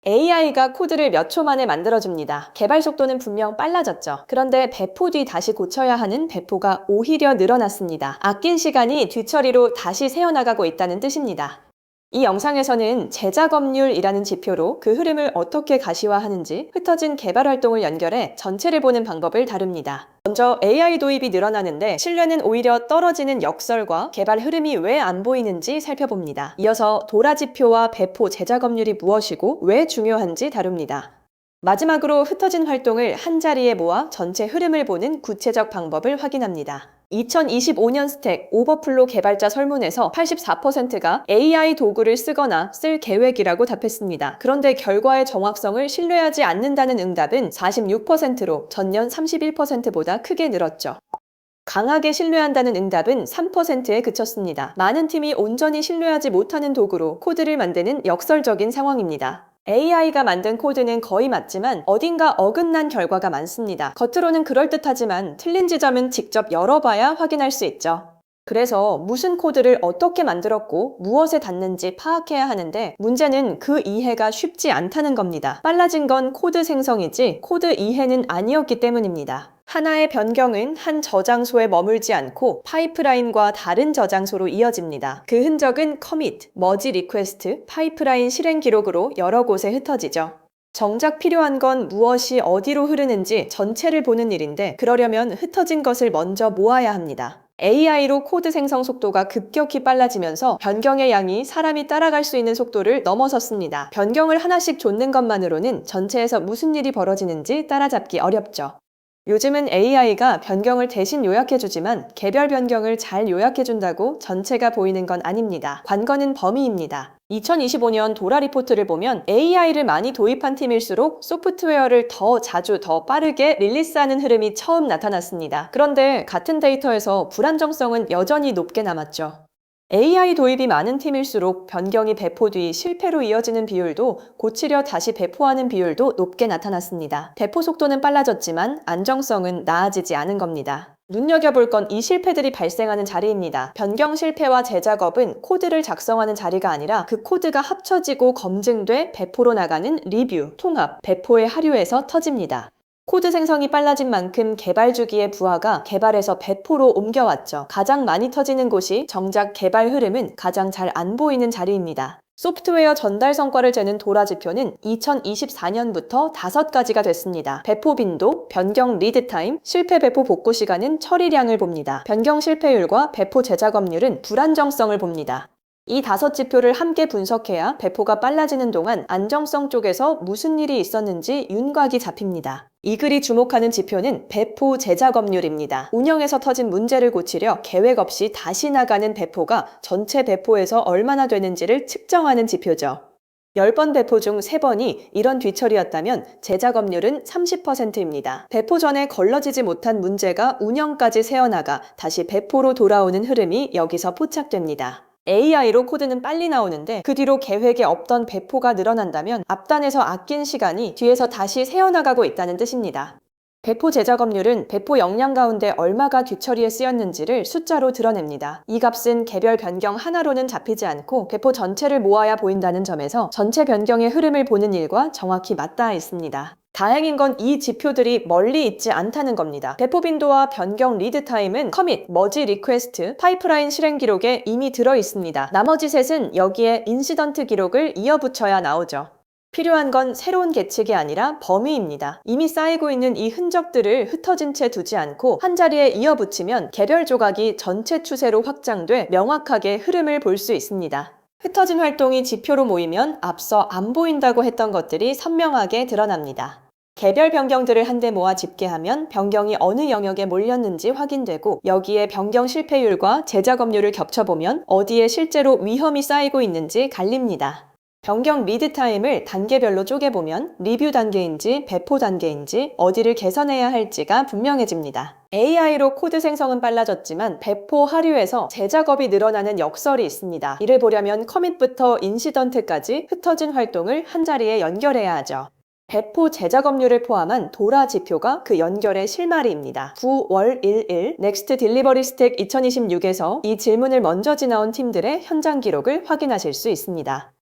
AI가 코드를 몇 초 만에 만들어줍니다. 개발 속도는 분명 빨라졌죠. 그런데 배포 뒤 다시 고쳐야 하는 배포가 오히려 늘어났습니다. 아낀 시간이 뒤처리로 다시 새어나가고 있다는 뜻입니다. 이 영상에서는 재작업률이라는 지표로 그 흐름을 어떻게 가시화하는지 흩어진 개발 활동을 연결해 전체를 보는 방법을 다룹니다. 먼저 AI 도입이 늘어나는데 신뢰는 오히려 떨어지는 역설과 개발 흐름이 왜 안 보이는지 살펴봅니다. 이어서 도라 지표와 배포 재작업률이 무엇이고 왜 중요한지 다룹니다. 마지막으로 흩어진 활동을 한자리에 모아 전체 흐름을 보는 구체적 방법을 확인합니다. 2025년 스택 오버플로 개발자 설문에서 84%가 AI 도구를 쓰거나 쓸 계획이라고 답했습니다. 그런데 결과의 정확성을 신뢰하지 않는다는 응답은 46%로 전년 31%보다 크게 늘었죠. 강하게 신뢰한다는 응답은 3%에 그쳤습니다. 많은 팀이 온전히 신뢰하지 못하는 도구로 코드를 만드는 역설적인 상황입니다. AI가 만든 코드는 거의 맞지만 어딘가 어긋난 결과가 많습니다. 겉으로는 그럴듯하지만 틀린 지점은 직접 열어봐야 확인할 수 있죠. 그래서 무슨 코드를 어떻게 만들었고 무엇에 닿는지 파악해야 하는데 문제는 그 이해가 쉽지 않다는 겁니다. 빨라진 건 코드 생성이지 코드 이해는 아니었기 때문입니다. 하나의 변경은 한 저장소에 머물지 않고 파이프라인과 다른 저장소로 이어집니다. 그 흔적은 커밋, 머지 리퀘스트, 파이프라인 실행 기록으로 여러 곳에 흩어지죠. 정작 필요한 건 무엇이 어디로 흐르는지 전체를 보는 일인데 그러려면 흩어진 것을 먼저 모아야 합니다. AI로 코드 생성 속도가 급격히 빨라지면서 변경의 양이 사람이 따라갈 수 있는 속도를 넘어섰습니다. 변경을 하나씩 좇는 것만으로는 전체에서 무슨 일이 벌어지는지 따라잡기 어렵죠. 요즘은 AI가 변경을 대신 요약해주지만 개별 변경을 잘 요약해준다고 전체가 보이는 건 아닙니다. 관건은 범위입니다. 2025년 도라 리포트를 보면 AI를 많이 도입한 팀일수록 소프트웨어를 더 자주 더 빠르게 릴리스하는 흐름이 처음 나타났습니다. 그런데 같은 데이터에서 불안정성은 여전히 높게 남았죠. AI 도입이 많은 팀일수록 변경이 배포 뒤 실패로 이어지는 비율도 고치려 다시 배포하는 비율도 높게 나타났습니다. 배포 속도는 빨라졌지만 안정성은 나아지지 않은 겁니다. 눈여겨볼 건 이 실패들이 발생하는 자리입니다. 변경 실패와 재작업은 코드를 작성하는 자리가 아니라 그 코드가 합쳐지고 검증돼 배포로 나가는 리뷰, 통합, 배포의 하류에서 터집니다. 코드 생성이 빨라진 만큼 개발 주기의 부하가 개발에서 배포로 옮겨왔죠. 가장 많이 터지는 곳이 정작 개발 흐름은 가장 잘 안 보이는 자리입니다. 소프트웨어 전달 성과를 재는 도라 지표는 2024년부터 5가지가 됐습니다. 배포 빈도, 변경 리드 타임, 실패 배포 복구 시간은 처리량을 봅니다. 변경 실패율과 배포 재작업률은 불안정성을 봅니다. 이 5지표를 함께 분석해야 배포가 빨라지는 동안 안정성 쪽에서 무슨 일이 있었는지 윤곽이 잡힙니다. 이 글이 주목하는 지표는 배포 재작업률입니다. 운영에서 터진 문제를 고치려 계획 없이 다시 나가는 배포가 전체 배포에서 얼마나 되는지를 측정하는 지표죠. 10번 배포 중 3번이 이런 뒤처리였다면 재작업률은 30%입니다. 배포 전에 걸러지지 못한 문제가 운영까지 새어나가 다시 배포로 돌아오는 흐름이 여기서 포착됩니다. AI로 코드는 빨리 나오는데 그 뒤로 계획에 없던 배포가 늘어난다면 앞단에서 아낀 시간이 뒤에서 다시 새어나가고 있다는 뜻입니다. 배포 재작업률은 배포 역량 가운데 얼마가 뒤처리에 쓰였는지를 숫자로 드러냅니다. 이 값은 개별 변경 하나로는 잡히지 않고 배포 전체를 모아야 보인다는 점에서 전체 변경의 흐름을 보는 일과 정확히 맞닿아 있습니다. 다행인 건 이 지표들이 멀리 있지 않다는 겁니다. 배포 빈도와 변경 리드 타임은 커밋, 머지 리퀘스트, 파이프라인 실행 기록에 이미 들어 있습니다. 나머지 셋은 여기에 인시던트 기록을 이어붙여야 나오죠. 필요한 건 새로운 계측이 아니라 범위입니다. 이미 쌓이고 있는 이 흔적들을 흩어진 채 두지 않고 한자리에 이어붙이면 개별 조각이 전체 추세로 확장돼 명확하게 흐름을 볼 수 있습니다. 흩어진 활동이 지표로 모이면 앞서 안 보인다고 했던 것들이 선명하게 드러납니다. 개별 변경들을 한데 모아 집계하면 변경이 어느 영역에 몰렸는지 확인되고 여기에 변경 실패율과 재작업률을 겹쳐보면 어디에 실제로 위험이 쌓이고 있는지 갈립니다. 변경 리드 타임을 단계별로 쪼개보면 리뷰 단계인지 배포 단계인지 어디를 개선해야 할지가 분명해집니다. AI로 코드 생성은 빨라졌지만 배포 하류에서 재작업이 늘어나는 역설이 있습니다. 이를 보려면 커밋부터 인시던트까지 흩어진 활동을 한자리에 연결해야 하죠. 배포 재작업률을 포함한 도라 지표가 그 연결의 실마리입니다. 9월 11 넥스트 딜리버리 스택 2026에서 이 질문을 먼저 지나온 팀들의 현장 기록을 확인하실 수 있습니다.